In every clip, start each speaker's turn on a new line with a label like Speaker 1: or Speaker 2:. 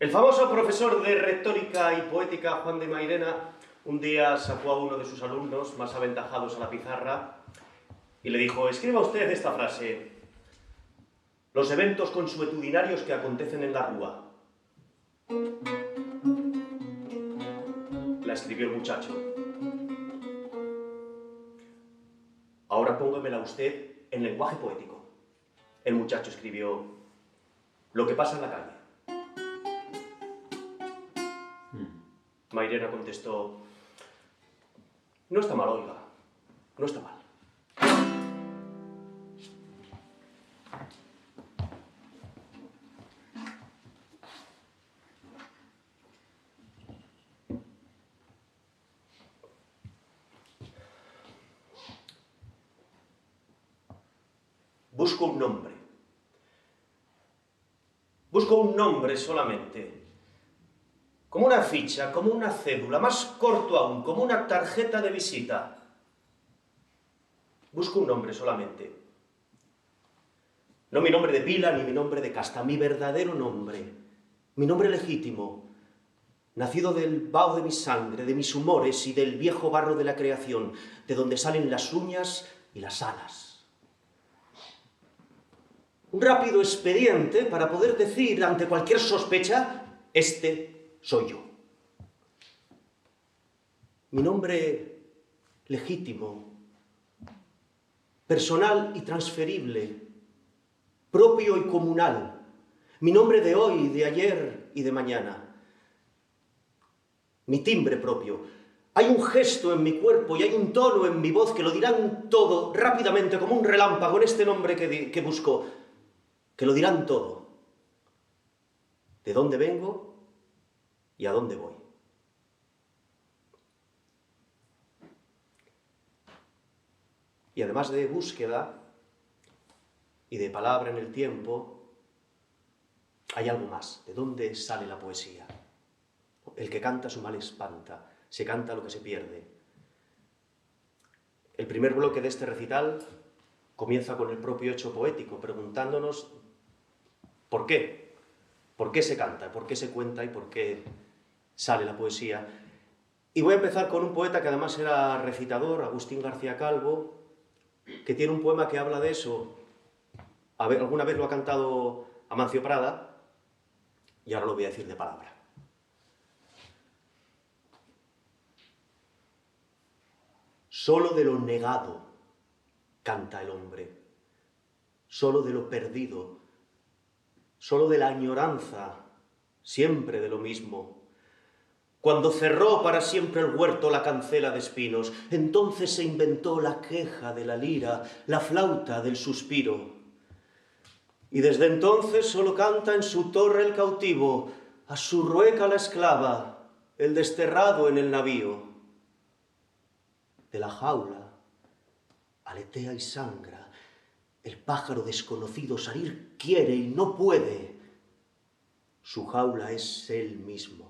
Speaker 1: El famoso profesor de retórica y poética Juan de Mairena un día sacó a uno de sus alumnos más aventajados a la pizarra y le dijo: escriba usted esta frase: los eventos consuetudinarios que acontecen en la rúa. La escribió el muchacho. Ahora póngamela usted en lenguaje poético. El muchacho escribió: lo que pasa en la calle. Mairena contestó: no está mal, oiga, no está mal. Busco un nombre. Busco un nombre solamente. Como una ficha, como una cédula, más corto aún, como una tarjeta de visita. Busco un nombre solamente. No mi nombre de pila ni mi nombre de casta, mi verdadero nombre. Mi nombre legítimo, nacido del vaho de mi sangre, de mis humores y del viejo barro de la creación, de donde salen las uñas y las alas. Un rápido expediente para poder decir ante cualquier sospecha: este soy yo. Mi nombre legítimo, personal y transferible, propio y comunal. Mi nombre de hoy, de ayer y de mañana. Mi timbre propio. Hay un gesto en mi cuerpo y hay un tono en mi voz que lo dirán todo rápidamente, como un relámpago, en este nombre que busco, que lo dirán todo. ¿De dónde vengo y a dónde voy? Y además de búsqueda y de palabra en el tiempo, hay algo más. ¿De dónde sale la poesía? El que canta su mal espanta, se canta lo que se pierde. El primer bloque de este recital comienza con el propio hecho poético, preguntándonos ¿por qué? ¿Por qué se canta? ¿Por qué se cuenta? ¿Y por qué sale la poesía? Y voy a empezar con un poeta que además era recitador, Agustín García Calvo, que tiene un poema que habla de eso. Alguna vez lo ha cantado Amancio Prada, y ahora lo voy a decir de palabra. Solo de lo negado canta el hombre, solo de lo perdido, solo de la añoranza, siempre de lo mismo. Cuando cerró para siempre el huerto la cancela de espinos, entonces se inventó la queja de la lira, la flauta del suspiro. Y desde entonces solo canta en su torre el cautivo, a su rueca la esclava, el desterrado en el navío. De la jaula aletea y sangra, el pájaro desconocido salir quiere y no puede. Su jaula es él mismo.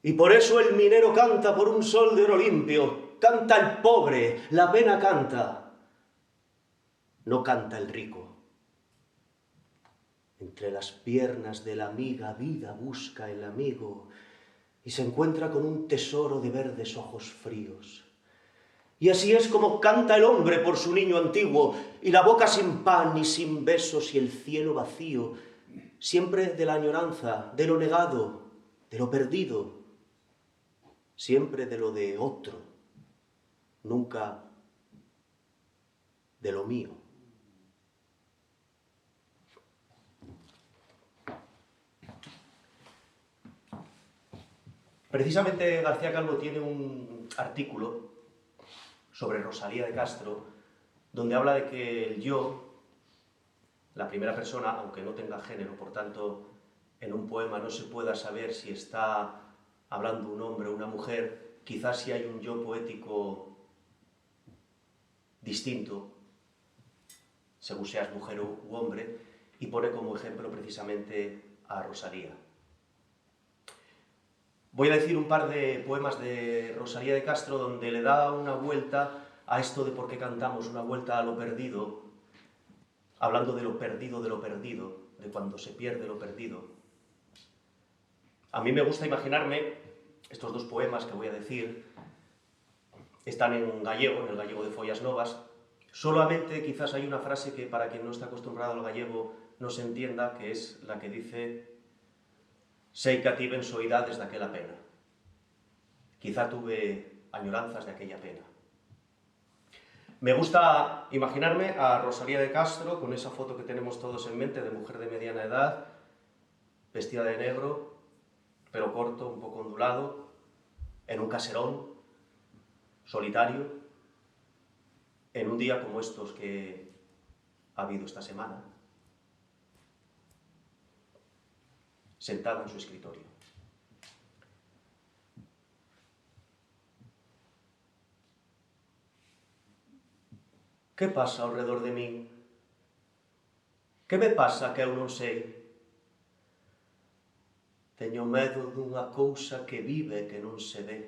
Speaker 1: Y por eso el minero canta por un sol de oro limpio, canta el pobre, la pena canta, no canta el rico. Entre las piernas de la amiga vida busca el amigo y se encuentra con un tesoro de verdes ojos fríos. Y así es como canta el hombre por su niño antiguo, y la boca sin pan y sin besos y el cielo vacío, siempre de la añoranza, de lo negado, de lo perdido, siempre de lo de otro, nunca de lo mío. Precisamente García Calvo tiene un artículo sobre Rosalía de Castro, donde habla de que el yo, la primera persona, aunque no tenga género, por tanto, en un poema no se pueda saber si está hablando un hombre o una mujer, quizás sí hay un yo poético distinto, según seas mujer u hombre, y pone como ejemplo precisamente a Rosalía. Voy a decir un par de poemas de Rosalía de Castro donde le da una vuelta a esto de por qué cantamos, una vuelta a lo perdido, hablando de lo perdido, de cuando se pierde lo perdido. A mí me gusta imaginarme, estos dos poemas que voy a decir, están en gallego, en el gallego de Follas Novas. Solamente quizás hay una frase que para quien no está acostumbrado al gallego no se entienda, que es la que dice «Sei que tiven soidades daquela pena». Quizá tuve añoranzas de aquella pena. Me gusta imaginarme a Rosalía de Castro con esa foto que tenemos todos en mente de mujer de mediana edad, vestida de negro, pelo corto, un poco ondulado, en un caserón, solitario, en un día como estos que ha habido esta semana, sentada en su escritorio. Que pasa ao redor de min? Que me pasa que eu non sei? Teño medo dunha cousa que vive e que non se ve.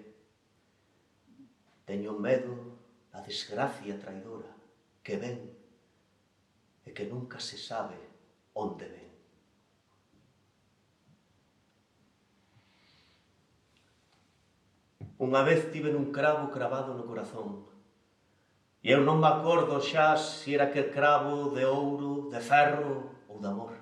Speaker 1: Teño medo da desgracia traidora que ven e que nunca se sabe onde ven. Unha vez tive un cravo cravado no corazón. E eu non me acordo xa se era aquel cravo de ouro, de ferro ou de amor.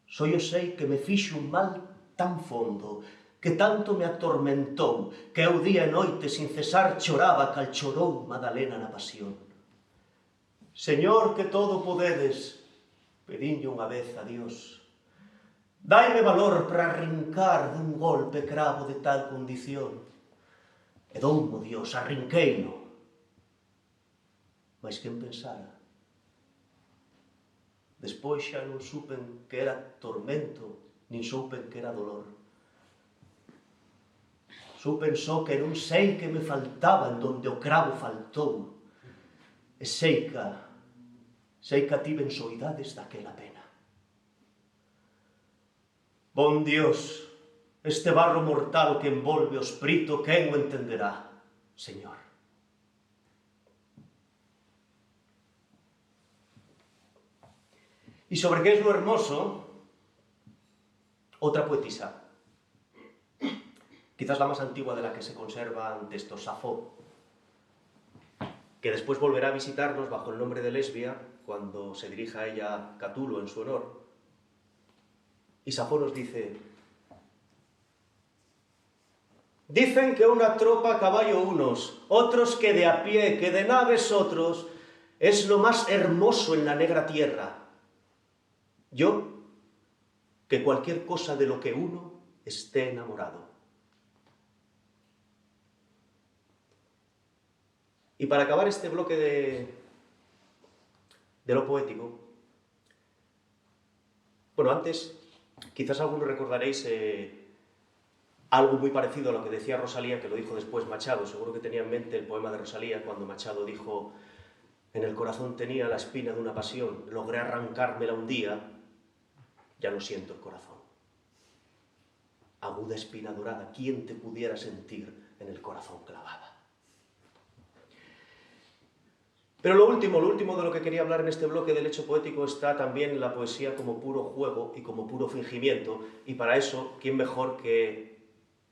Speaker 1: Só eu sei que me fixo un mal tan fondo, que tanto me atormentou, que eu día e noite sin cesar choraba cal chorou Madalena na pasión. Señor, que todo podedes, pedinlle unha vez a Dios, daime valor para arrincar dun golpe cravo de tal condición. E doumo Dios, arrinqueino. Mas quen pensara? Despois xa non supen que era tormento, nin supen que era dolor. Supen só que non sei que me faltaba en donde o cravo faltou. E sei que tiven soidades daquela pena. Bon Dios, este barro mortal que envolve o esprito, quen o entenderá, Señor? Y sobre qué es lo hermoso, otra poetisa, quizás la más antigua de la que se conservan textos, Safo, que después volverá a visitarnos bajo el nombre de Lesbia, cuando se dirija a ella Catulo en su honor. Y Safo nos dice: dicen que una tropa a caballo unos, otros que de a pie, que de naves otros, es lo más hermoso en la negra tierra. Yo, que cualquier cosa de lo que uno esté enamorado. Y para acabar este bloque de lo poético, bueno, antes, quizás algunos recordaréis algo muy parecido a lo que decía Rosalía, que lo dijo después Machado. Seguro que tenía en mente el poema de Rosalía cuando Machado dijo: en el corazón tenía la espina de una pasión, logré arrancármela un día, ya no siento el corazón. Aguda espina dorada, ¿quién te pudiera sentir en el corazón clavada? Pero lo último de lo que quería hablar en este bloque del hecho poético está también en la poesía como puro juego y como puro fingimiento, y para eso, ¿quién mejor que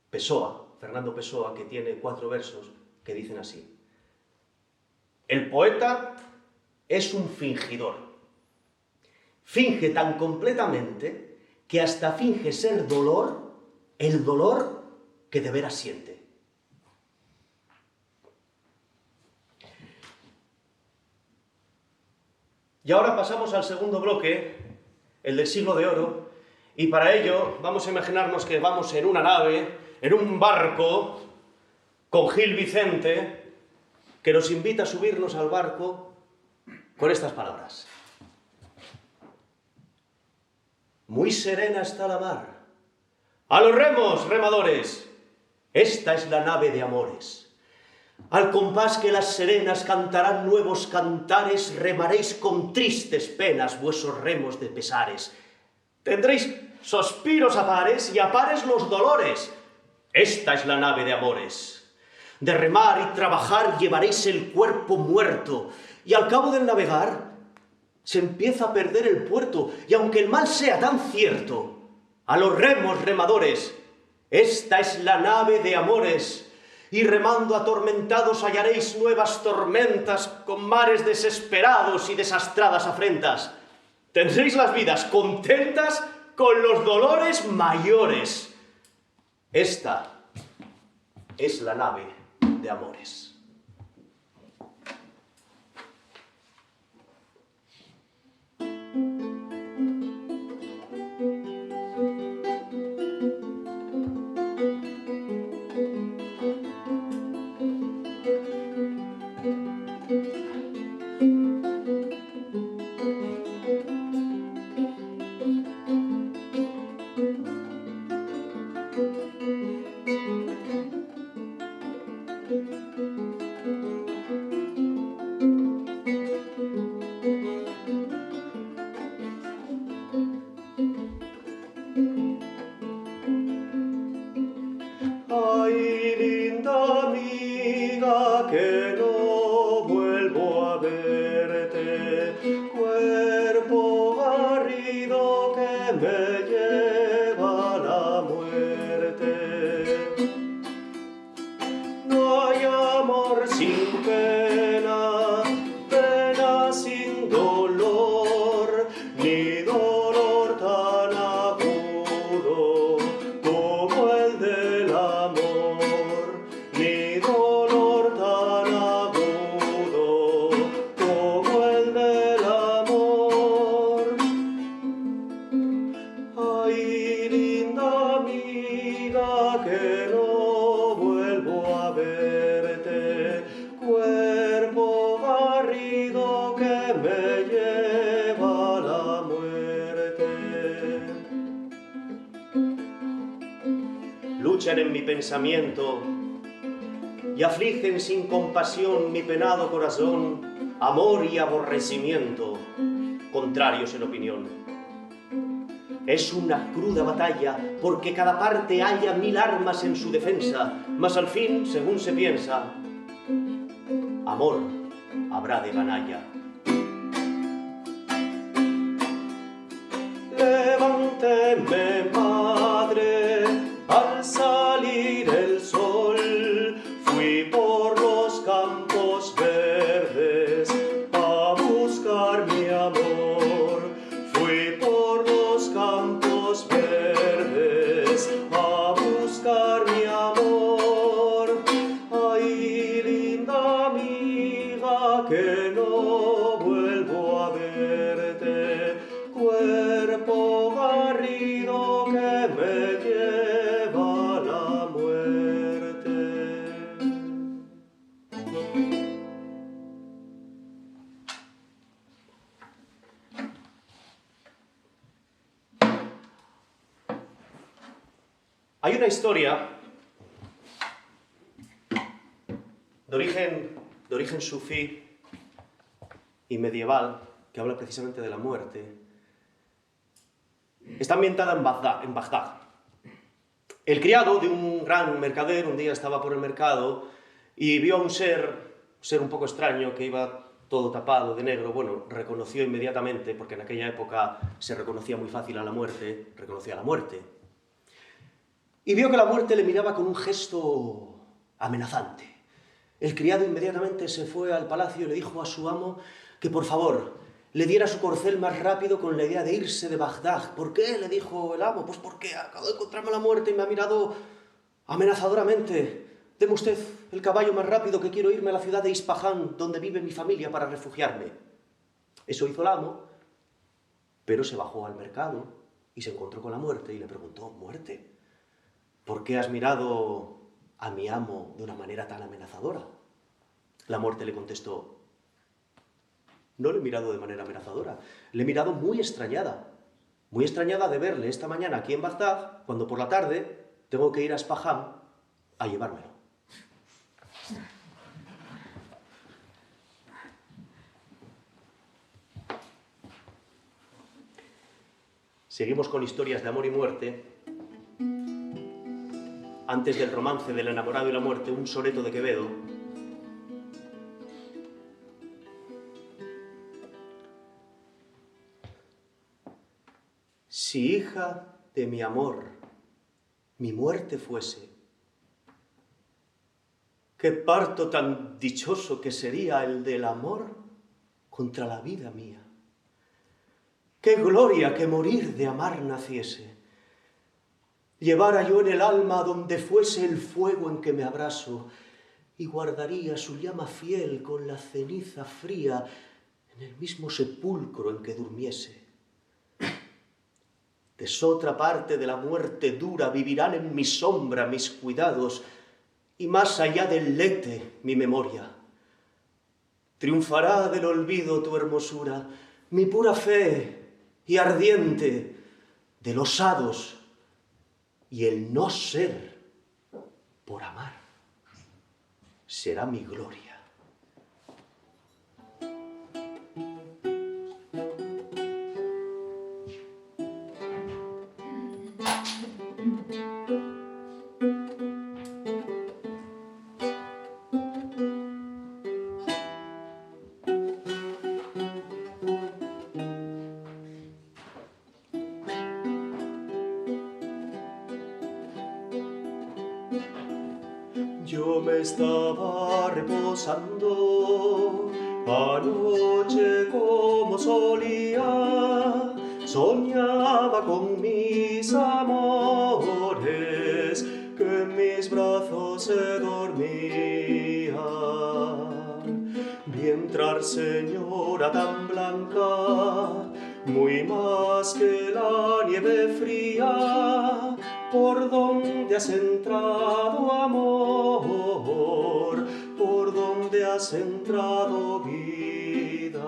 Speaker 1: Pessoa, Fernando Pessoa, que tiene 4 versos que dicen así: el poeta es un fingidor. Finge tan completamente que hasta finge ser dolor, el dolor que de veras siente. Y ahora pasamos al segundo bloque, el del siglo de oro, y para ello vamos a imaginarnos que vamos en una nave, en un barco, con Gil Vicente, que nos invita a subirnos al barco con estas palabras: muy serena está la mar. ¡A los remos, remadores! Esta es la nave de amores. Al compás que las serenas cantarán nuevos cantares, remaréis con tristes penas vuesos remos de pesares. Tendréis suspiros a pares y a pares los dolores. Esta es la nave de amores. De remar y trabajar llevaréis el cuerpo muerto, y al cabo del navegar se empieza a perder el puerto, y aunque el mal sea tan cierto, A los remos, remadores, esta es la nave de amores, y remando atormentados hallaréis nuevas tormentas con mares desesperados y desastradas afrentas. Tendréis las vidas contentas con los dolores mayores. Esta es la nave de amores. Ay, linda amiga, que no vuelvo a verte, cuerpo barrido que me lleva a la muerte. No hay amor sin pena, pena sin dolor, ni dolor tan agudo como el del amor, ni dolor tan agudo como el del amor. Ay, linda amiga, que no vuelvo a verte, cuerpo barrido que me lleva a la muerte. Luchan en mi pensamiento y afligen sin compasión mi penado corazón, amor y aborrecimiento, contrarios en opinión. Es una cruda batalla, porque cada parte halla 1000 armas en su defensa, mas al fin, según se piensa, amor habrá de ganalla. Levánteme, madre, al salir el sol, fui por los campos verdes a buscar mi amor. Fui por los campos verdes a buscar mi amor. Ay, linda amiga, que no vuelvo a verte, cuerpo barrido que me lleva a la muerte. Hay una historia de origen sufí y medieval que habla precisamente de la muerte. Está ambientada en Bagdad. El criado de un gran mercader un día estaba por el mercado y vio a un ser un poco extraño que iba todo tapado de negro. Bueno, reconoció inmediatamente, porque en aquella época se reconocía muy fácil a la muerte, reconocía a la muerte. Y vio que la muerte le miraba con un gesto amenazante. El criado inmediatamente se fue al palacio y le dijo a su amo que por favor le diera su corcel más rápido con la idea de irse de Bagdad. ¿Por qué?, le dijo el amo. Pues porque acabo de encontrarme a la muerte y me ha mirado amenazadoramente. Deme usted el caballo más rápido, que quiero irme a la ciudad de Ispahan, donde vive mi familia, para refugiarme. Eso hizo el amo, pero se bajó al mercado y se encontró con la muerte y le preguntó: «Muerte, ¿por qué has mirado a mi amo de una manera tan amenazadora?» La muerte le contestó: «No le he mirado de manera amenazadora, le he mirado muy extrañada de verle esta mañana aquí en Bagdad, cuando por la tarde tengo que ir a Ispahan a llevármelo». Seguimos con historias de amor y muerte. Antes del romance del enamorado y la muerte, un soneto de Quevedo. Si hija de mi amor mi muerte fuese, qué parto tan dichoso que sería el del amor contra la vida mía. Qué gloria que morir de amar naciese. Llevara yo en el alma donde fuese el fuego en que me abraso, y guardaría su llama fiel con la ceniza fría en el mismo sepulcro en que durmiese. Desotra parte de la muerte dura vivirán en mi sombra mis cuidados, y más allá del lete mi memoria. Triunfará del olvido tu hermosura, mi pura fe y ardiente de los hados y el no ser por amar será mi gloria. Yo me estaba reposando anoche como solía, soñaba con mis amores que en mis brazos se dormían. Vi entrar señora tan blanca, muy más que la nieve fría. ¿Por dónde has entrado, amor? ¿Por dónde has entrado, vida?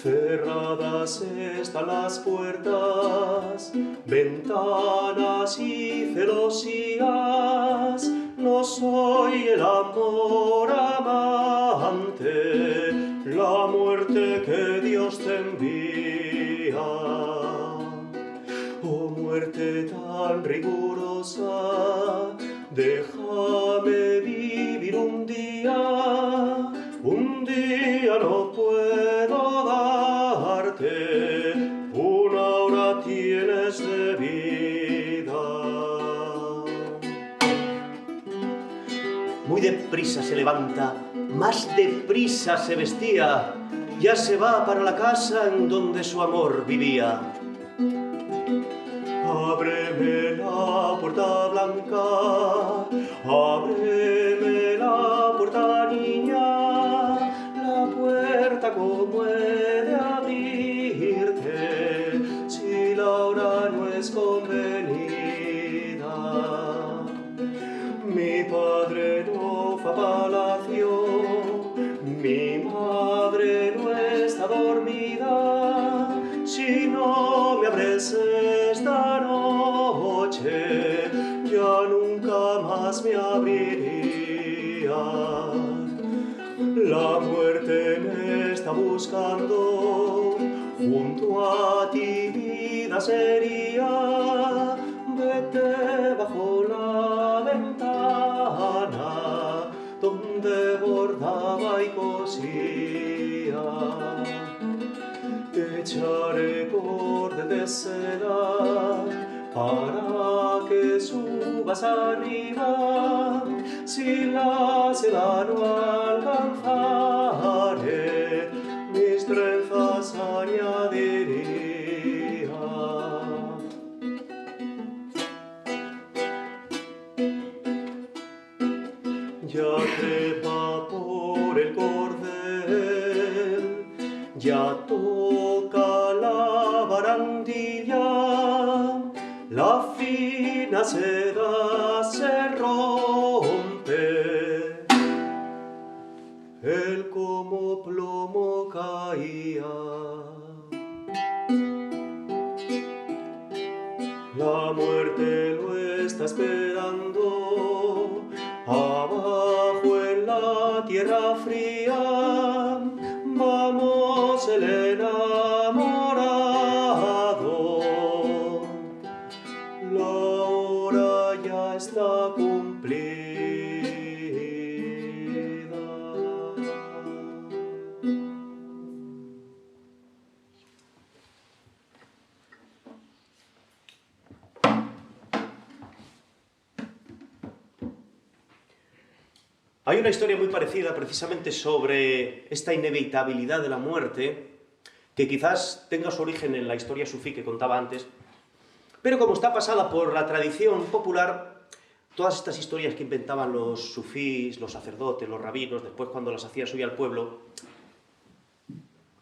Speaker 1: Cerradas están las puertas, ventanas y celosías. No soy el amor amante, la muerte que Dios te envía. Oh muerte tan rigurosa, déjame vivir un día no puedo darte, una hora tienes de vida. Muy deprisa se levanta, más deprisa se vestía, ya se va para la casa en donde su amor vivía. Ábreme la puerta blanca, ábreme la puerta niña, la puerta como he de abrirte, si la hora no es convenida. Mi padre no fue a palacio, mi madre no está dormida, si no me abres esta noche, ya nunca más me abriría. La muerte me está buscando, junto a ti vida sería, vete bajo la ventana, donde bordaba y cosía. Te echaré por de seda para que subas arriba. Si la seda no alcanzare, mis trenzas añadiría. Ya trepa por el cordel, ya toca la barandilla, la fina seda se rompe, él como plomo caía. La muerte lo está esperando, abajo en la tierra fría, vamos el enamorado, la hora ya está cumplida. Hay una historia muy parecida precisamente sobre esta inevitabilidad de la muerte, que quizás tenga su origen en la historia sufí que contaba antes, pero como está pasada por la tradición popular, todas estas historias que inventaban los sufís, los sacerdotes, los rabinos, después cuando las hacía subir al pueblo,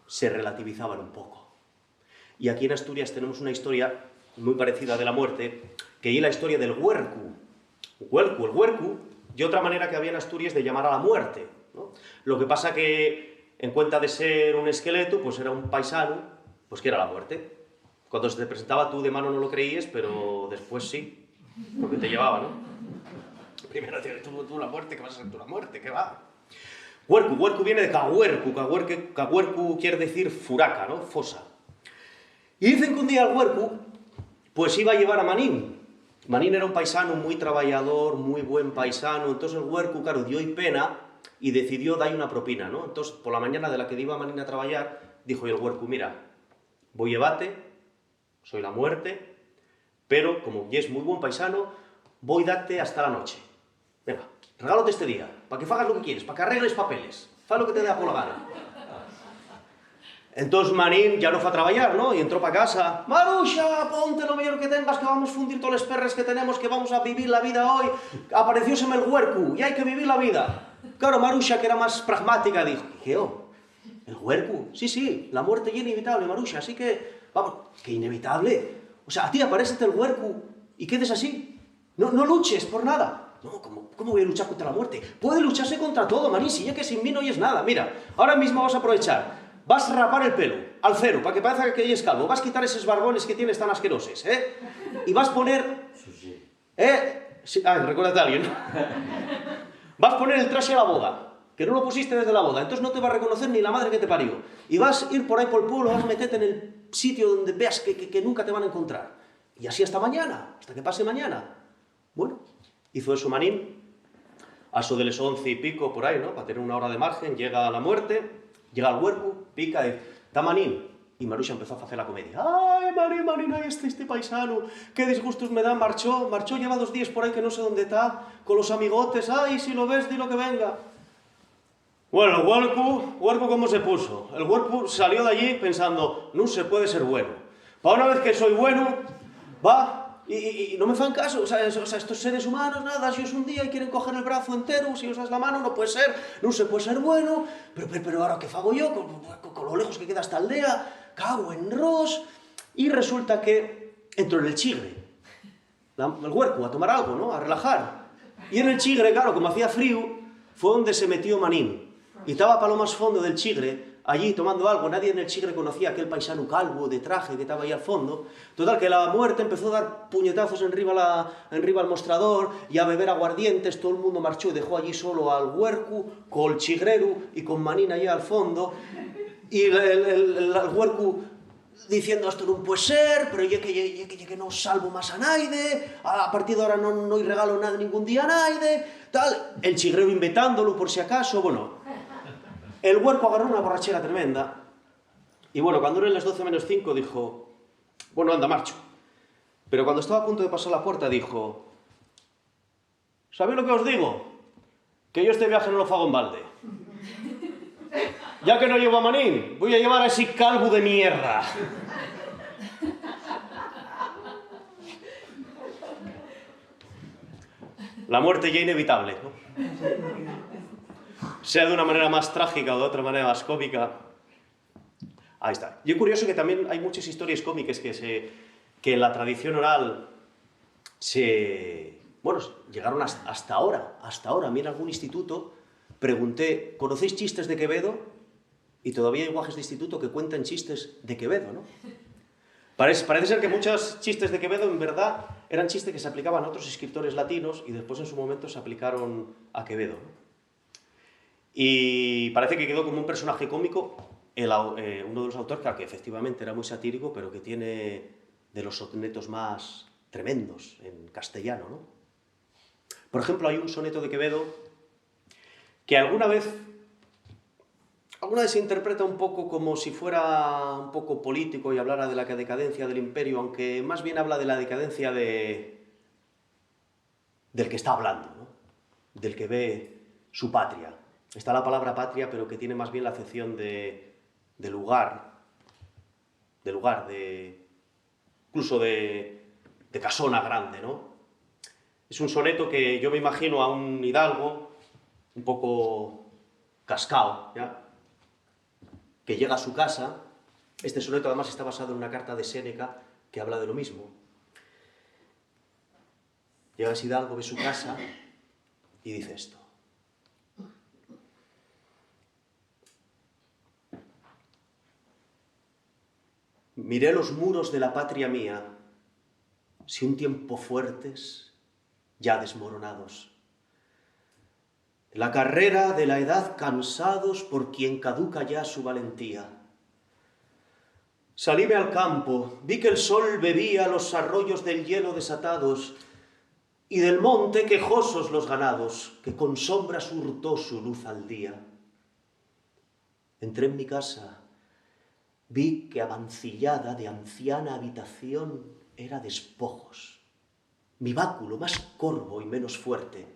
Speaker 1: se relativizaban un poco. Y aquí en Asturias tenemos una historia muy parecida de la muerte, que es la historia del huercu. El huercu, y otra manera que había en Asturias de llamar a la muerte, ¿no? Lo que pasa que, en cuenta de ser un esqueleto, pues era un paisano, pues que era la muerte. Cuando se te presentaba tú de mano no lo creías, pero después sí, porque te llevaba, ¿no? Primero tú la muerte, que vas a ser tú la muerte, ¿qué va? Huercu viene de cahuercu, cahuercu quiere decir furaca, ¿no? Fosa. Y dicen que un día el huercu, pues iba a llevar a Manín. Manín era un paisano muy trabajador, muy buen paisano, entonces el huercu, claro, dio y pena y decidió darle una propina, ¿no? Entonces, por la mañana de la que iba Manín a trabajar, dijo el huercu, mira, voy a llevarte, soy la muerte, pero como ya es muy buen paisano, voy a darte hasta la noche. Venga, regálate este día, para que hagas lo que quieres, para que arregles papeles, haz lo que te dé por la gana. Entonces Manín ya no fue a trabajar, ¿no? Y entró para casa. Marusha, ponte lo mejor que tengas, que vamos a fundir todas las perras que tenemos, que vamos a vivir la vida hoy. Aparecióseme el huercu y hay que vivir la vida. Claro, Marusha, que era más pragmática, dijo, ¿qué? ¿El huercu? Sí, la muerte es inevitable, Marusha, así que, vamos, que inevitable. O sea, a ti aparece el huercu y quedes así. No luches por nada. No, ¿cómo voy a luchar contra la muerte? Puede lucharse contra todo, Manín, si ya que sin mí no oyes nada. Mira, ahora mismo vas a aprovechar. Vas a rapar el pelo, al cero, para que parezca que es calvo. Vas a quitar esos barbones que tienes tan asquerosos, ¿eh? Y vas a poner... Sí, recuérdate a alguien. Vas a poner el traje a la boda, que no lo pusiste desde la boda, entonces no te va a reconocer ni la madre que te parió. Y vas a ir por ahí por el pueblo, vas a meterte en el sitio donde veas que nunca te van a encontrar. Y así hasta mañana, hasta que pase mañana. Bueno, hizo eso Manín, a eso de las 11 y pico por ahí, ¿no? Para tener una hora de margen, llega la muerte... Llega el huercu, pica y está Manín. Y Marusha empezó a hacer la comedia. ¡Ay, Manín, ahí está este paisano! ¡Qué disgustos me da! Marchó, lleva 2 días por ahí que no sé dónde está, con los amigotes. ¡Ay, si lo ves, dilo que venga! Bueno, el huercu, ¿cómo se puso? El huercu salió de allí pensando, no se puede ser bueno. Para una vez que soy bueno, va... Y no me fan caso, o sea, estos seres humanos, nada, si os un día y quieren coger el brazo entero, si os das la mano, no puede ser, no se puede ser bueno, pero ahora ¿qué hago yo? Con lo lejos que queda esta aldea, cago en ros, y resulta que entró en el chigre, el huerco, a tomar algo, ¿no? A relajar. Y en el chigre, claro, como hacía frío, fue donde se metió Manín, y estaba para lo más fondo del chigre, allí tomando algo, nadie en el chigre conocía a aquel paisano calvo de traje que estaba ahí al fondo. Total, que la muerte empezó a dar puñetazos enriba al mostrador y a beber aguardientes, todo el mundo marchó y dejó allí solo al huercu, con el chigrero y con Manín allá al fondo. Y el huercu diciendo, esto no puede ser, pero yo que no salvo más a naide, a partir de ahora no regalo nada ningún día a naide, tal. El chigrero inventándolo por si acaso, bueno... El huerco agarró una borrachera tremenda y bueno, cuando eran las 12 menos 5 dijo, bueno, anda, marcho. Pero cuando estaba a punto de pasar la puerta dijo, ¿sabéis lo que os digo? Que yo este viaje no lo hago en balde. Ya que no llevo a Manín, voy a llevar a ese calvo de mierda. La muerte ya inevitable, ¿no? Sea de una manera más trágica o de otra manera más cómica. Ahí está. Y es curioso que también hay muchas historias cómicas que en la tradición oral llegaron hasta ahora. Hasta ahora. A mí en algún instituto pregunté, ¿conocéis chistes de Quevedo? Y todavía hay guajes de instituto que cuentan chistes de Quevedo, ¿no? Parece ser que muchos chistes de Quevedo en verdad eran chistes que se aplicaban a otros escritores latinos y después en su momento se aplicaron a Quevedo, ¿no? Y parece que quedó como un personaje cómico uno de los autores, claro, que efectivamente era muy satírico, pero que tiene de los sonetos más tremendos en castellano, ¿no? Por ejemplo, hay un soneto de Quevedo que alguna vez se interpreta un poco como si fuera un poco político y hablara de la decadencia del imperio, aunque más bien habla de la decadencia del que está hablando, ¿no? Del que ve su patria. Está la palabra patria, pero que tiene más bien la acepción de lugar, incluso de casona grande, ¿no? Es un soneto que yo me imagino a un hidalgo un poco cascao, ¿ya?, que llega a su casa. Este soneto además está basado en una carta de Séneca que habla de lo mismo. Llega ese hidalgo, ve su casa y dice esto: miré los muros de la patria mía, si un tiempo fuertes, ya desmoronados. La carrera de la edad cansados por quien caduca ya su valentía. Salíme al campo, vi que el sol bebía los arroyos del hielo desatados y del monte quejosos los ganados, que con sombras hurtó su luz al día. Entré en mi casa, vi que amancillada de anciana habitación era despojos, mi báculo más corvo y menos fuerte.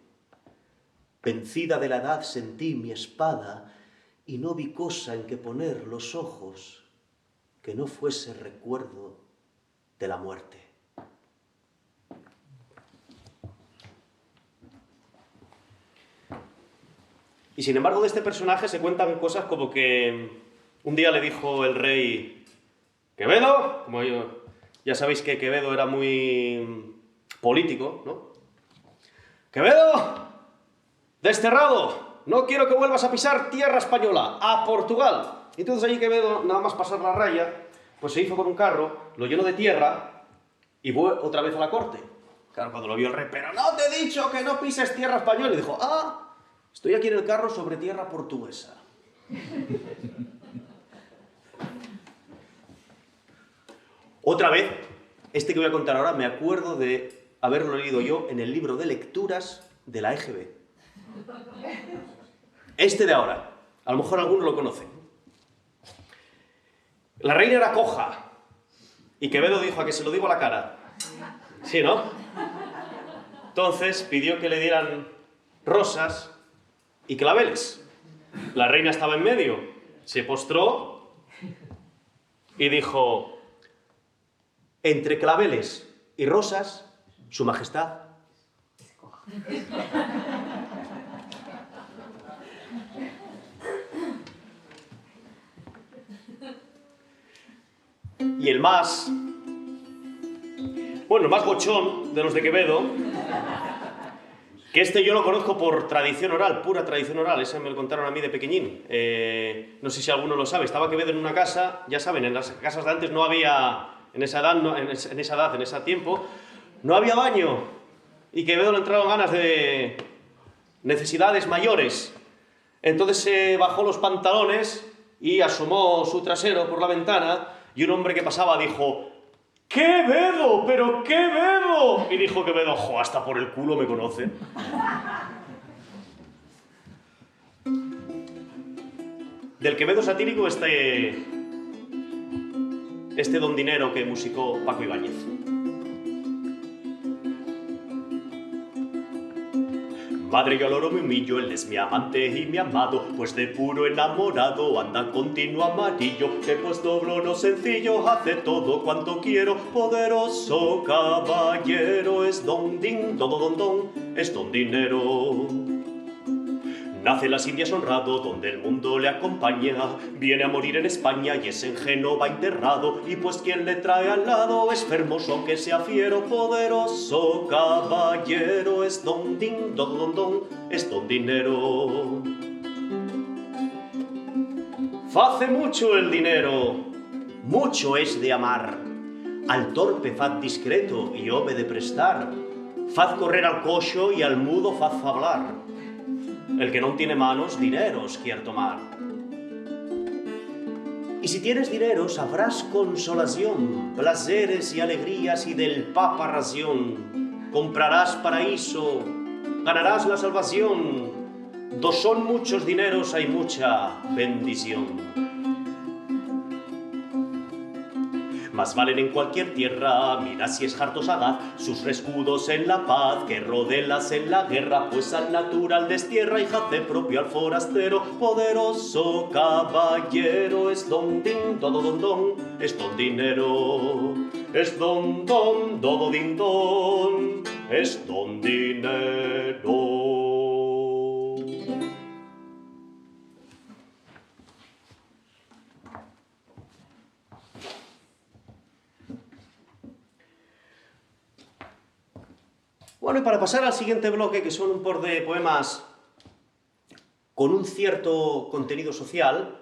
Speaker 1: Vencida de la edad sentí mi espada y no vi cosa en que poner los ojos que no fuese recuerdo de la muerte. Y sin embargo de este personaje se cuentan cosas como que un día le dijo el rey Quevedo, como ya sabéis que Quevedo era muy político, ¿no? Quevedo, desterrado, no quiero que vuelvas a pisar tierra española, a Portugal. Y entonces allí Quevedo, nada más pasar la raya, pues se hizo con un carro, lo llenó de tierra y fue otra vez a la corte. Claro, cuando lo vio el rey, pero no te he dicho que no pises tierra española. Y dijo, estoy aquí en el carro sobre tierra portuguesa. Otra vez, este que voy a contar ahora, me acuerdo de haberlo leído yo en el libro de lecturas de la EGB. Este de ahora, a lo mejor alguno lo conoce. La reina era coja y Quevedo dijo, a que se lo digo a la cara. Sí, ¿no? Entonces pidió que le dieran rosas y claveles. La reina estaba en medio, se postró y dijo, entre claveles y rosas, su majestad. Y el más gochón de los de Quevedo, que este yo lo conozco por tradición oral, pura tradición oral, ese me lo contaron a mí de pequeñín. No sé si alguno lo sabe, estaba Quevedo en una casa, ya saben, en las casas de antes no había, en ese tiempo, no había baño, y Quevedo le entraron ganas de necesidades mayores. Entonces se bajó los pantalones y asomó su trasero por la ventana, y un hombre que pasaba dijo, ¡Quevedo! ¡Pero Quevedo! Y dijo Quevedo, ¡jo, hasta por el culo me conoce! Del Quevedo satírico este Don Dinero que musicó Paco Ibáñez. Madre, yo al oro me humillo, él es mi amante y mi amado, pues de puro enamorado anda continuo amarillo, que pues doblo no sencillo, hace todo cuanto quiero, poderoso caballero, es don din, don, es don dinero. Nace en las Indias honrado, donde el mundo le acompaña, viene a morir en España y es en Génova enterrado, y pues quien le trae al lado es fermoso aunque sea fiero, poderoso caballero, es don din, don, es don dinero. Face mucho el dinero, mucho es de amar, al torpe faz discreto y home de prestar, faz correr al coxo y al mudo faz hablar. El que no tiene manos, dineros quiere tomar. Y si tienes dinero, sabrás consolación, placeres y alegrías y del papa ración. Comprarás paraíso, ganarás la salvación. Do son muchos dineros, hay mucha bendición. más valen en cualquier tierra. Mira si es harto sagaz, sus rescudos en la paz, que rodelas en la guerra, pues al natural destierra y hace propio al forastero. Poderoso caballero es don din, dodo don don, es don dinero. Es don don, dodo din don, es don dinero. Bueno, y para pasar al siguiente bloque, que son un par de poemas con un cierto contenido social,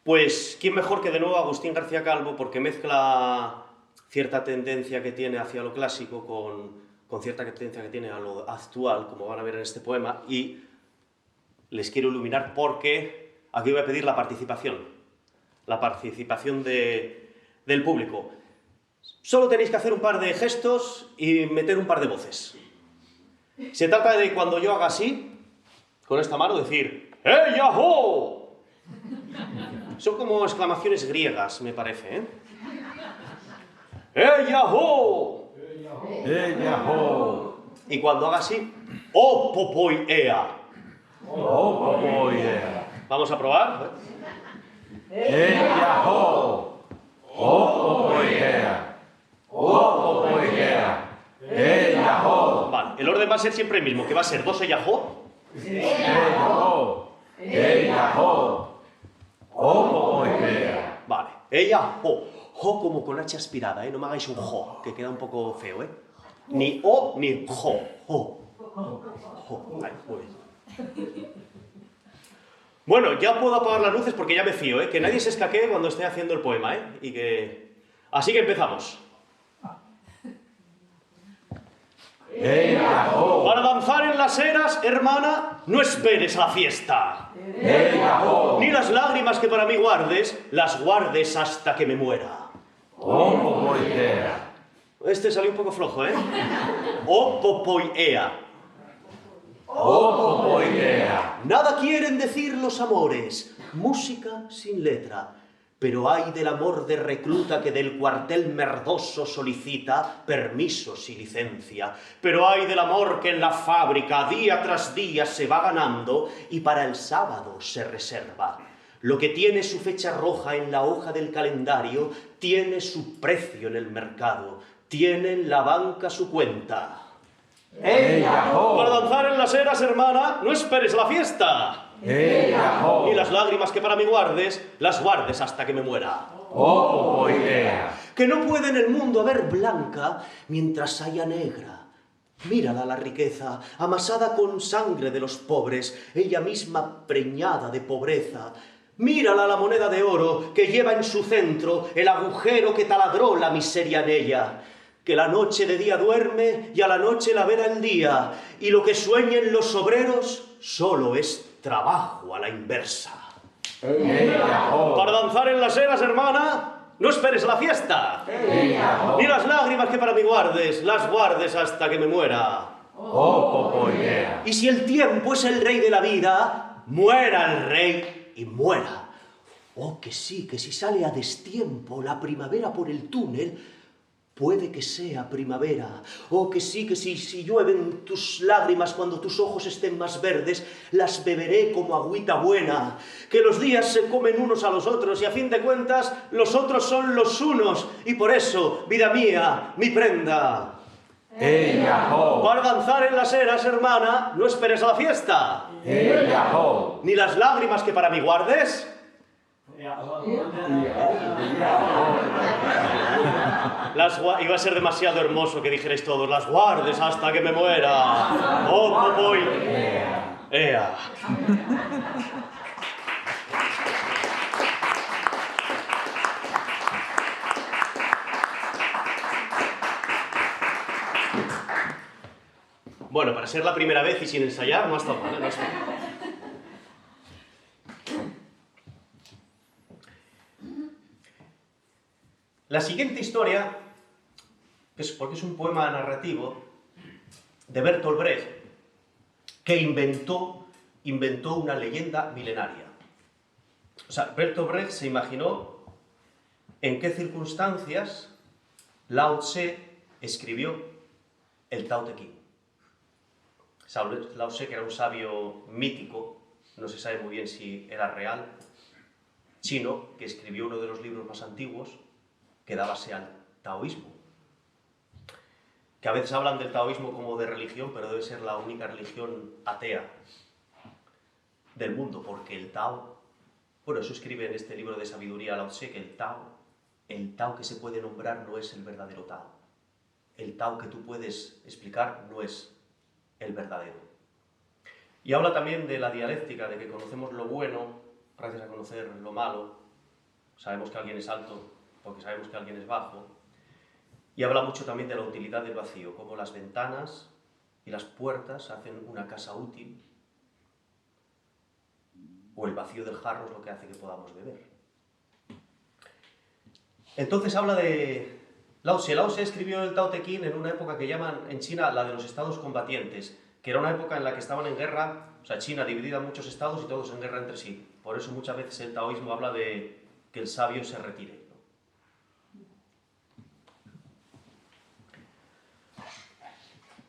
Speaker 1: pues quién mejor que de nuevo Agustín García Calvo, porque mezcla cierta tendencia que tiene hacia lo clásico con cierta tendencia que tiene a lo actual, como van a ver en este poema, y les quiero iluminar porque aquí voy a pedir la participación del público. Solo tenéis que hacer un par de gestos y meter un par de voces. Se trata de cuando yo haga así, con esta mano, decir ¡Eh, yahoo! Son como exclamaciones griegas, me parece, ¿eh? ¡Eh, yahoo!
Speaker 2: ¡Eh, yahoo!
Speaker 1: Y cuando haga así, ¡Oh, popoi ea!
Speaker 2: ¡Oh, popoi ea!
Speaker 1: Vamos a probar.
Speaker 2: ¡Eh, yahoo! ¡Oh, popoi ea! ¡Oh, popoi ea! ¡Eh, yahoo!
Speaker 1: Vale, el orden va a ser siempre el mismo, que va a ser dos yahoo.
Speaker 2: ¡Eh, yahoo! ¡Eh, yahoo! ¡Oh, popoi ea!
Speaker 1: Vale, ella, jo como con H aspirada, ¿eh? No me hagáis un jo, que queda un poco feo, ¿eh? Ni o ni jo, Vale, muy bien. Bueno, ya puedo apagar las luces porque ya me fío, ¿eh? Que nadie se escaquee cuando esté haciendo el poema, ¿eh? Así que empezamos.
Speaker 2: ¡Eh, yahoo!
Speaker 1: Para danzar en las eras, hermana, no esperes a la fiesta.
Speaker 2: ¡Eh, yahoo!
Speaker 1: Ni las lágrimas que para mí guardes, las guardes hasta que me muera.
Speaker 2: ¡Oh, popoi ea!
Speaker 1: Este salió un poco flojo, ¿eh? O popoi ea.
Speaker 2: ¡Oh, popoi ea!
Speaker 1: Nada quieren decir los amores, música sin letra. Pero hay del amor de recluta que del cuartel merdoso solicita permisos y licencia. Pero hay del amor que en la fábrica día tras día se va ganando y para el sábado se reserva. Lo que tiene su fecha roja en la hoja del calendario tiene su precio en el mercado, tiene en la banca su cuenta.
Speaker 2: ¡Eh, yahoo!
Speaker 1: Para danzar en las eras, hermana, no esperes la fiesta.
Speaker 2: ¡Eh, yahoo!
Speaker 1: Y las lágrimas que para mí guardes, las guardes hasta que me muera.
Speaker 2: ¡Oh, popoi ea!
Speaker 1: Que no puede en el mundo haber blanca mientras haya negra. Mírala la riqueza, amasada con sangre de los pobres, ella misma preñada de pobreza. Mírala la moneda de oro que lleva en su centro el agujero que taladró la miseria en ella. Que la noche de día duerme y a la noche la vera el día, y lo que sueñen los obreros solo es trabajo a la inversa.
Speaker 2: ¡Eh, yahoo!
Speaker 1: Para danzar en las eras, hermana, no esperes la fiesta.
Speaker 2: ¡Eh, yahoo!
Speaker 1: Ni las lágrimas que para mí guardes, las guardes hasta que me muera.
Speaker 2: ¡Oh, popoi ea!
Speaker 1: Y si el tiempo es el rey de la vida, muera el rey y muera. Oh, que sí, que si sale a destiempo la primavera por el túnel, puede que sea primavera. Oh, que sí, si llueven tus lágrimas cuando tus ojos estén más verdes, las beberé como agüita buena. Que los días se comen unos a los otros y a fin de cuentas los otros son los unos. Y por eso, vida mía, mi prenda.
Speaker 2: ¡Eh, yahoo!
Speaker 1: Para danzar en las eras, hermana, no esperes a la fiesta.
Speaker 2: ¡Eh, yahoo!
Speaker 1: Ni las lágrimas que para mí guardes. Iba a ser demasiado hermoso que dijerais todos, las guardes hasta que me muera. Oh, popoi. Ea. Bueno, para ser la primera vez y sin ensayar, no ha estado mal, no ha estado mal. La siguiente historia, porque es un poema narrativo de Bertolt Brecht, que inventó una leyenda milenaria. O sea, Bertolt Brecht se imaginó en qué circunstancias Lao Tse escribió el Tao Te Ching. Lao Tse, que era un sabio mítico, no se sabe muy bien si era real, chino, que escribió uno de los libros más antiguos que da base al taoísmo. Que a veces hablan del taoísmo como de religión, pero debe ser la única religión atea del mundo, porque el Tao, bueno, eso escribe en este libro de sabiduría Lao Tse, que el Tao que se puede nombrar no es el verdadero Tao. El Tao que tú puedes explicar no es el verdadero. Y habla también de la dialéctica, de que conocemos lo bueno gracias a conocer lo malo. Sabemos que alguien es alto porque sabemos que alguien es bajo. Y habla mucho también de la utilidad del vacío, cómo las ventanas y las puertas hacen una casa útil, o el vacío del jarro es lo que hace que podamos beber. Entonces habla de Lao Tse. Lao Tse escribió el Tao Te Ching en una época que llaman en China la de los estados combatientes, que era una época en la que estaban en guerra, o sea, China dividida en muchos estados y todos en guerra entre sí. Por eso muchas veces el taoísmo habla de que el sabio se retire.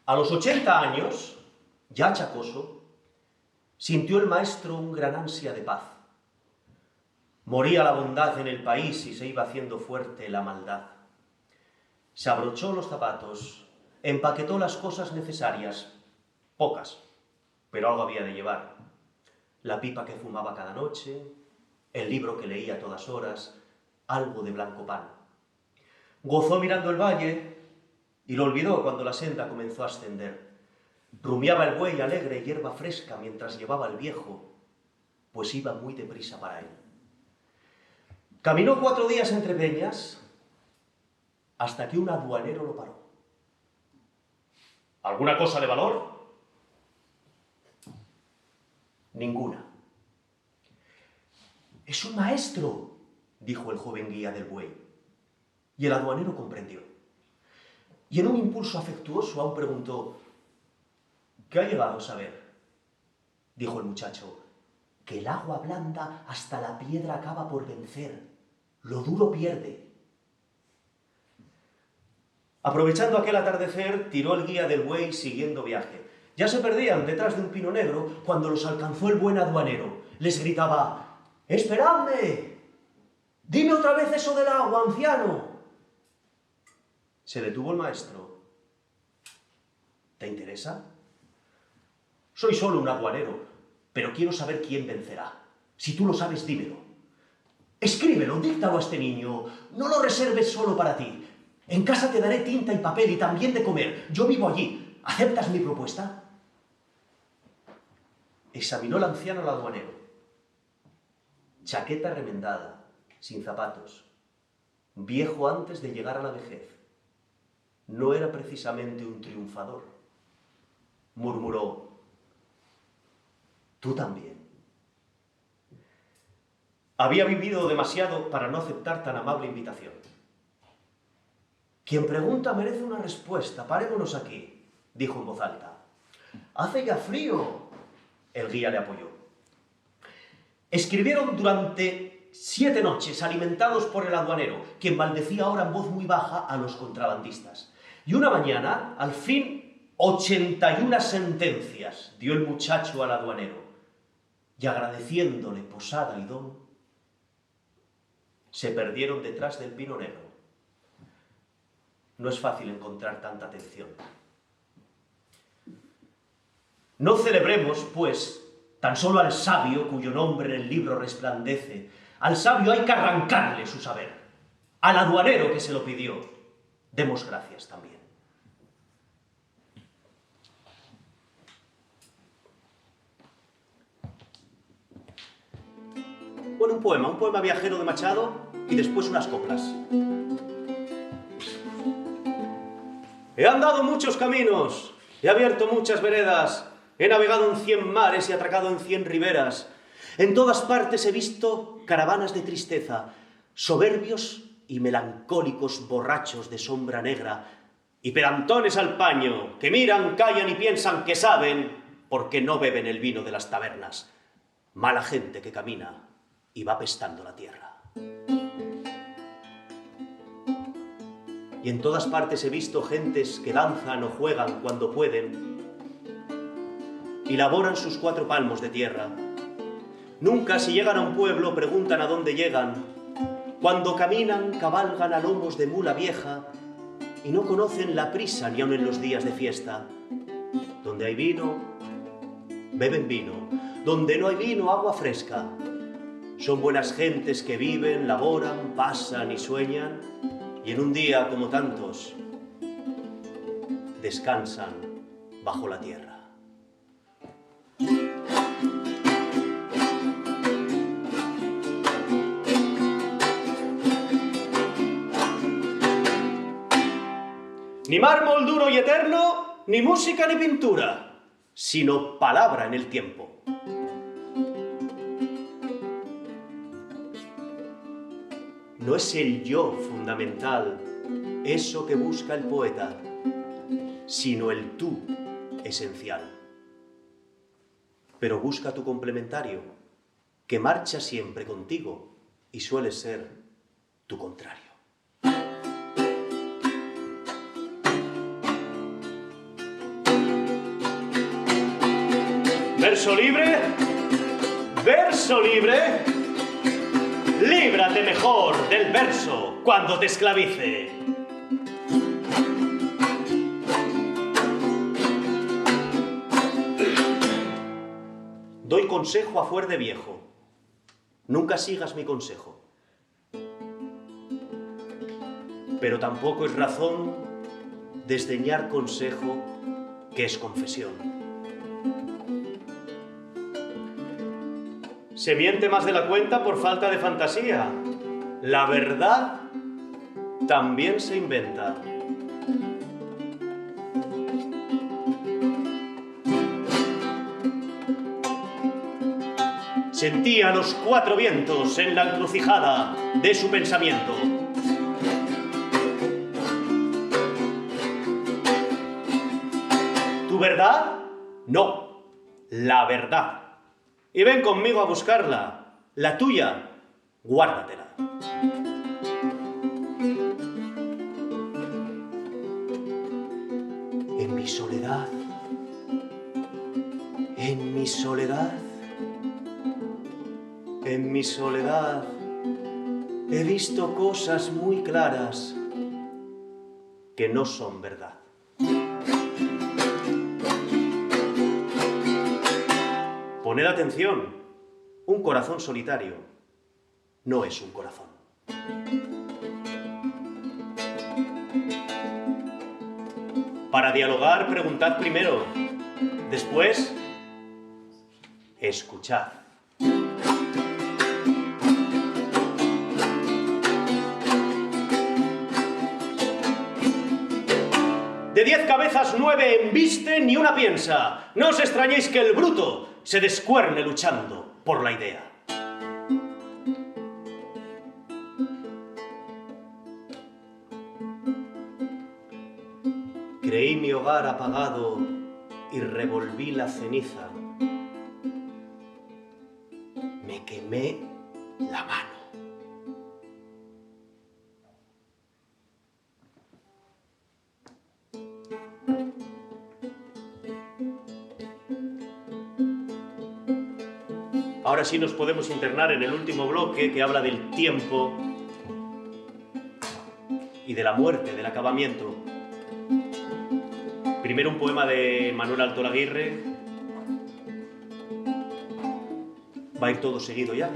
Speaker 1: A los 80 años, ya achacoso, sintió el maestro un gran ansia de paz. Moría la bondad en el país y se iba haciendo fuerte la maldad. Se abrochó los zapatos, empaquetó las cosas necesarias, pocas, pero algo había de llevar. La pipa que fumaba cada noche, el libro que leía a todas horas, algo de blanco pan. Gozó mirando el valle y lo olvidó cuando la senda comenzó a ascender. Rumiaba el buey alegre hierba fresca mientras llevaba al viejo, pues iba muy deprisa para él. Caminó 4 días entre peñas hasta que un aduanero lo paró. ¿Alguna cosa de valor? Ninguna. «Es un maestro», dijo el joven guía del buey. Y el aduanero comprendió. Y en un impulso afectuoso aún preguntó: «¿Qué ha llegado a saber?». Dijo el muchacho: «Que el agua blanda hasta la piedra acaba por vencer. Lo duro pierde». Aprovechando aquel atardecer, tiró el guía del buey siguiendo viaje. Ya se perdían detrás de un pino negro cuando los alcanzó el buen aduanero. Les gritaba: «¡Esperadme! ¡Dime otra vez eso del agua, anciano!». Se detuvo el maestro. «¿Te interesa?». «Soy solo un aduanero, pero quiero saber quién vencerá. Si tú lo sabes, dímelo. Escríbelo, díctalo a este niño. No lo reserves solo para ti. En casa te daré tinta y papel y también de comer. Yo vivo allí. ¿Aceptas mi propuesta?». Examinó el anciano al aduanero. Chaqueta remendada, sin zapatos, viejo antes de llegar a la vejez. No era precisamente un triunfador. Murmuró: «Tú también». Había vivido demasiado para no aceptar tan amable invitación. «Quien pregunta merece una respuesta. Parémonos aquí», dijo en voz alta. «Hace ya frío». El guía le apoyó. Escribieron durante 7 noches, alimentados por el aduanero, quien maldecía ahora en voz muy baja a los contrabandistas. Y una mañana, al fin, 81 sentencias dio el muchacho al aduanero. Y agradeciéndole posada y don, se perdieron detrás del pino negro. No es fácil encontrar tanta atención. No celebremos, pues, tan solo al sabio cuyo nombre en el libro resplandece. Al sabio hay que arrancarle su saber. Al aduanero que se lo pidió, demos gracias también. Bueno, un poema viajero de Machado y después unas coplas. He andado muchos caminos, he abierto muchas veredas, he navegado en 100 mares y atracado en 100 riberas. En todas partes he visto caravanas de tristeza, soberbios y melancólicos borrachos de sombra negra, y pedantones al paño, que miran, callan y piensan que saben, porque no beben el vino de las tabernas. Mala gente que camina y va pestando la tierra. y en todas partes he visto gentes que danzan o juegan cuando pueden y laboran sus 4 palmos de tierra. Nunca, si llegan a un pueblo, preguntan a dónde llegan. Cuando caminan, cabalgan a lomos de mula vieja y no conocen la prisa ni aun en los días de fiesta. Donde hay vino, beben vino. Donde no hay vino, agua fresca. Son buenas gentes que viven, laboran, pasan y sueñan, y en un día, como tantos, descansan bajo la tierra. Ni mármol duro y eterno, ni música ni pintura, sino palabra en el tiempo. No es el yo fundamental, eso que busca el poeta, sino el tú esencial. Pero busca tu complementario, que marcha siempre contigo y suele ser tu contrario. Verso libre, verso libre. Líbrate mejor del verso cuando te esclavice. Doy consejo a fuer de viejo. Nunca sigas mi consejo. Pero tampoco es razón desdeñar consejo que es confesión. Se miente más de la cuenta por falta de fantasía. La verdad también se inventa. Sentía los 4 vientos en la encrucijada de su pensamiento. ¿Tu verdad? No, la verdad. Y ven conmigo a buscarla. La tuya, guárdatela. En mi soledad, en mi soledad, en mi soledad, he visto cosas muy claras que no son verdad. Poned atención, un corazón solitario no es un corazón. Para dialogar, preguntad primero, después, escuchad. De 10 cabezas 9 embiste, ni una piensa. No os extrañéis que el bruto se descuerne luchando por la idea. Creí mi hogar apagado y revolví la ceniza. Me quemé la mano. Ahora sí nos podemos internar en el último bloque que habla del tiempo y de la muerte, del acabamiento. Primero un poema de Manuel Altolaguirre. Va a ir todo seguido ya.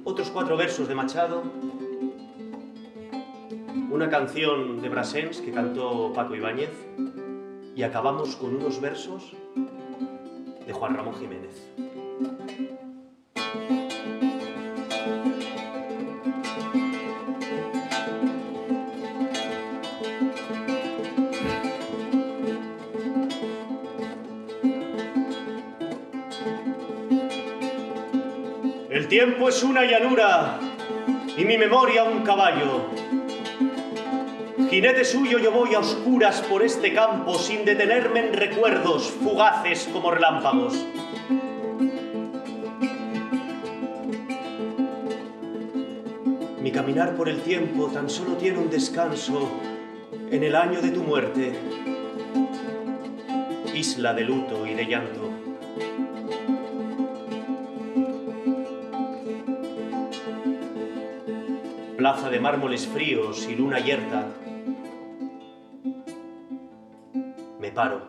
Speaker 1: Otros 4 versos de Machado. Una canción de Brassens que cantó Paco Ibáñez. Y acabamos con unos versos de Juan Ramón Jiménez. El tiempo es una llanura y mi memoria un caballo. Jinete suyo yo voy a oscuras por este campo sin detenerme en recuerdos fugaces como relámpagos. Mi caminar por el tiempo tan solo tiene un descanso en el año de tu muerte, isla de luto y de llanto. Plaza de mármoles fríos y luna yerta. Me paro,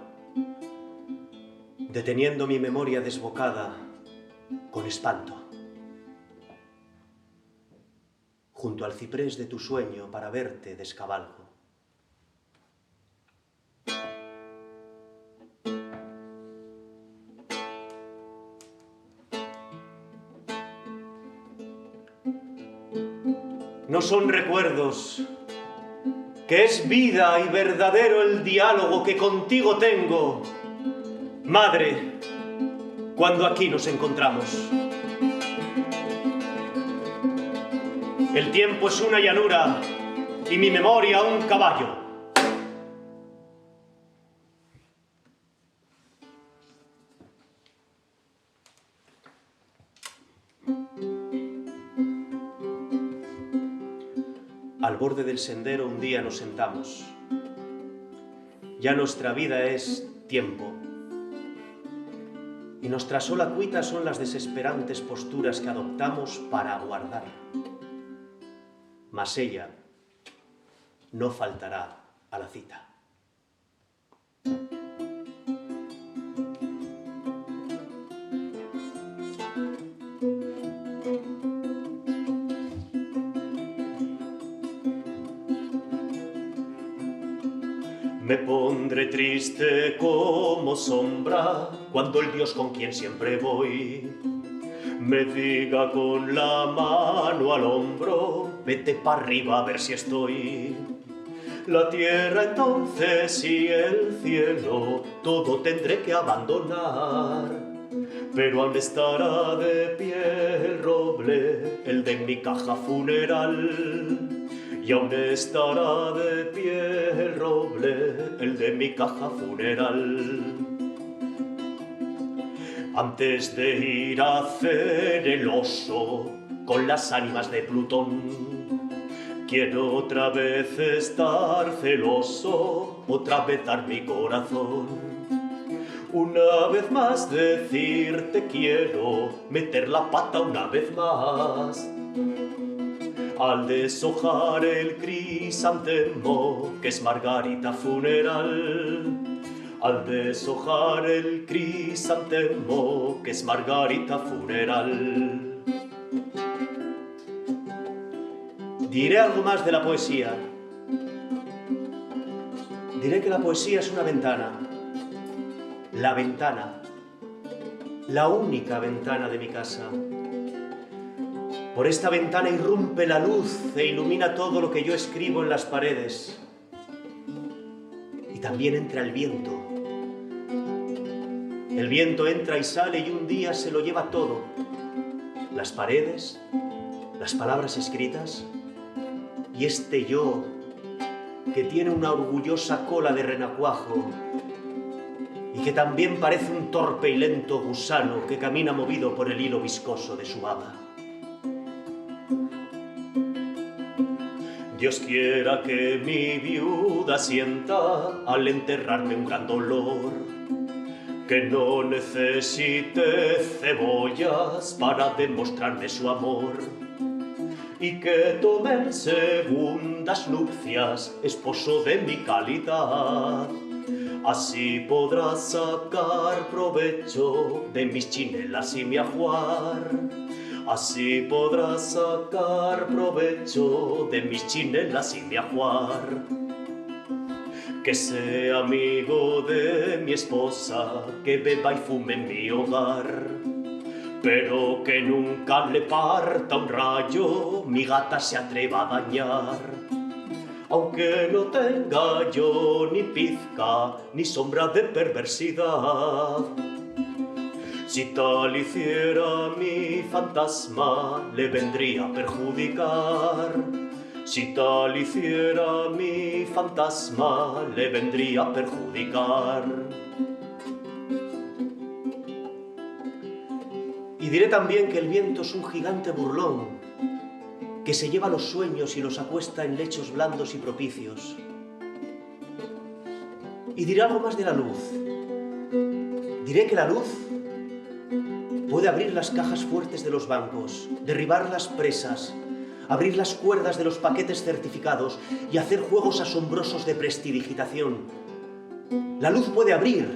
Speaker 1: deteniendo mi memoria desbocada con espanto, junto al ciprés de tu sueño para verte descabalgo. No son recuerdos, que es vida y verdadero el diálogo que contigo tengo, madre, cuando aquí nos encontramos. El tiempo es una llanura y mi memoria un caballo. Al borde del sendero un día nos sentamos. Ya nuestra vida es tiempo. Y nuestra sola cuita son las desesperantes posturas que adoptamos para aguardar. Mas ella no faltará a la cita. Me pondré triste como sombra cuando el Dios con quien siempre voy me diga con la mano al hombro, vete para arriba a ver si estoy. La tierra entonces y el cielo todo tendré que abandonar, pero aún estará de pie el roble, el de mi caja funeral. Y aún estará de pie el roble, el de mi caja funeral. Antes de ir a hacer el oso con las ánimas de Plutón, quiero otra vez estar celoso, otra vez dar mi corazón. Una vez más decirte quiero, meter la pata una vez más. Al deshojar el crisantemo, que es margarita funeral. Al deshojar el crisantemo, que es margarita funeral. Diré algo más de la poesía. Diré que la poesía es una ventana. La ventana. La única ventana de mi casa. Por esta ventana irrumpe la luz e ilumina todo lo que yo escribo en las paredes. Y también entra el viento. El viento entra y sale y un día se lo lleva todo. Las paredes, las palabras escritas y este yo que tiene una orgullosa cola de renacuajo y que también parece un torpe y lento gusano que camina movido por el hilo viscoso de su baba. Dios quiera que mi viuda sienta al enterrarme un gran dolor, que no necesite cebollas para demostrarme su amor, y que tome en segundas nupcias esposo de mi calidad. Así podrá sacar provecho de mis chinelas y mi ajuar. Así podrás sacar provecho de mis chinelas y mi ajuar. Que sea amigo de mi esposa, que beba y fume en mi hogar, pero que nunca le parta un rayo, mi gata se atreva a dañar. Aunque no tenga yo ni pizca, ni sombra de perversidad. Si tal hiciera mi fantasma, le vendría a perjudicar. Si tal hiciera mi fantasma, le vendría a perjudicar. Y diré también que el viento es un gigante burlón, que se lleva los sueños y los acuesta en lechos blandos y propicios. Y diré algo más de la luz. Diré que la luz puede abrir las cajas fuertes de los bancos, derribar las presas, abrir las cuerdas de los paquetes certificados y hacer juegos asombrosos de prestidigitación. La luz puede abrir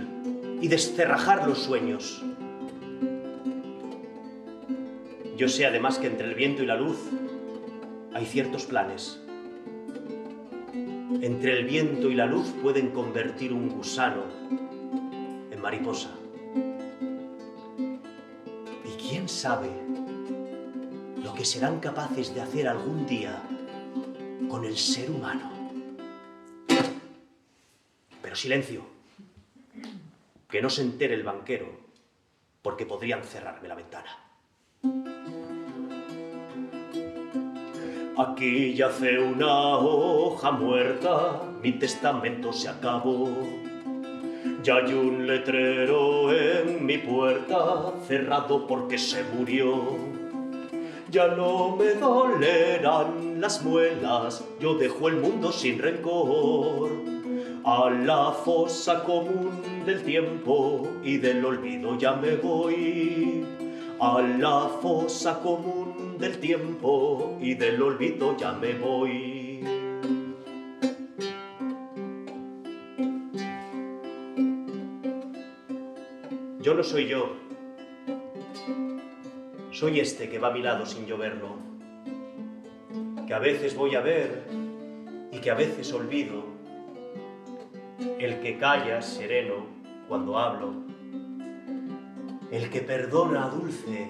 Speaker 1: y descerrajar los sueños. Yo sé además que entre el viento y la luz hay ciertos planes. Entre el viento y la luz pueden convertir un gusano en mariposa. Y quién sabe lo que serán capaces de hacer algún día con el ser humano. Pero silencio, que no se entere el banquero, porque podrían cerrarme la ventana. Aquí yace una hoja muerta, mi testamento se acabó. Ya hay un letrero en mi puerta, cerrado porque se murió. Ya no me dolerán las muelas, yo dejo el mundo sin rencor. A la fosa común del tiempo y del olvido ya me voy. A la fosa común del tiempo y del olvido ya me voy. Yo no soy yo. Soy este que va a mi lado sin yo verlo, que a veces voy a ver y que a veces olvido, el que calla sereno cuando hablo, el que perdona dulce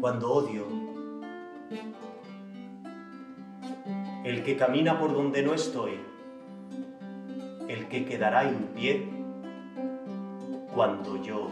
Speaker 1: cuando odio, el que camina por donde no estoy, el que quedará en pie cuando yo